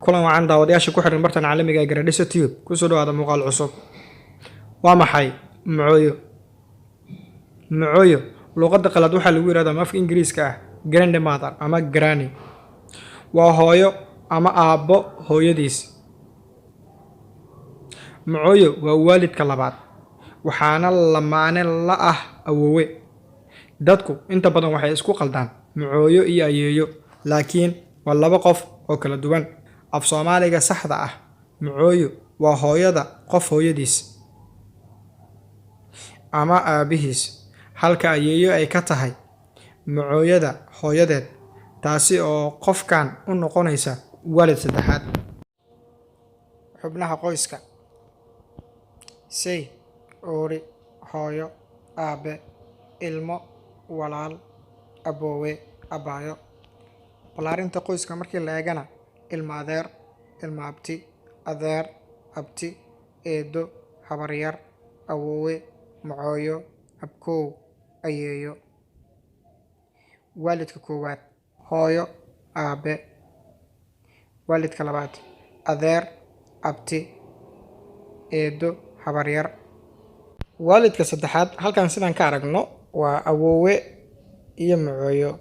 kulan wacan daawadayaasha ku xiran bartan caalamiga ee Gradisa Tube ku soo dhawaada muuqaal cusub. Waa maxay mucooyo? Mucooyo luqadda qalaad waxaa lagu yiraahdaa afka Ingiriiska ah grandmother ama granny. Waa hooyo ama aabbo hooyadiis. Mucooyo waa waalidka labaad waxaana lamaane la ah awoowe. Dadku inta badan waxay isku qaldaan mucooyo iyo ayeeyo, laakiin waa laba qof oo kala duwan. Af Soomaaliga saxda ah mucooyo waa hooyada qof hooyadiis ama aabihiis, halka ayeeyo ay ka tahay mucooyada hooyadeed, taasi oo qofkan u noqonaysa waalid saddexaad. Xubnaha qoyska: say, oori, hooyo, aabe, ilmo, walaal, aboowe, abaayo. Balaarinta qoyska markii la eegana: ilma adeer, ilma abti, adeer, abti, eedo, habaryar, awoowe, mucooyo, abkoow, ayeeyo. Waalidka koowaad: hooyo, aabe. Waalidka labaad: adeer, abti, eedo, habaryar. Waalidka saddexaad halkan sidaan ka aragno waa awoowe iyo mucooyo,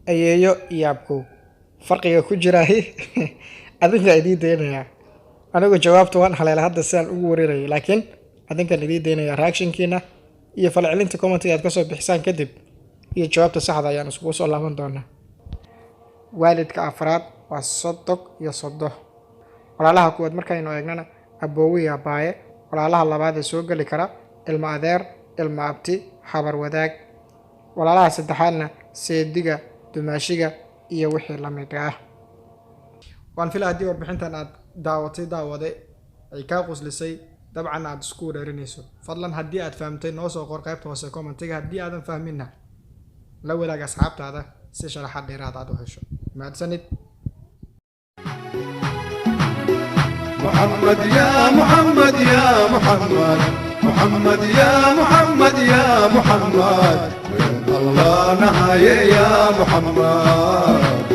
ayeeyo iyo abkoow. Farqiga ku jira adinka idin deynaya. Anigu jawaabtu waan haleelay hadda sidaan ugu wareeray, laakiin adinka idin deynaya reactionkiina iyo falcelinta comment-ga aad ka soo bixisaan kadib iyo jawaabta saxda ayaan isku soo laaban doonaa. Waalidka afraad waa sodog iyo sodo. Walaalaha kuwaad markaynu eegnana aboowe iyo abaaye. Walaalaha labaad ee soo gali kara ilma adeer, ilma abti, habar wadaag. Walaalaha saddexaadna seediga, dumaashiga iyo wixii la mid ah. Waan filaa haddii warbixintan aad daawade ay kaa quslisay, dabcan aad isku wareerinayso. Fadlan haddii aad fahamtay noo soo qor qaybta hoose comment-ga. Haddii aadan fahminna la wadaag asxaabtaada si sharaxaad dheeraad aad u hesho. mahadsanid. محمد يا محمد يا محمد محمد يا محمد يا محمد وين الله نهاية يا محمد.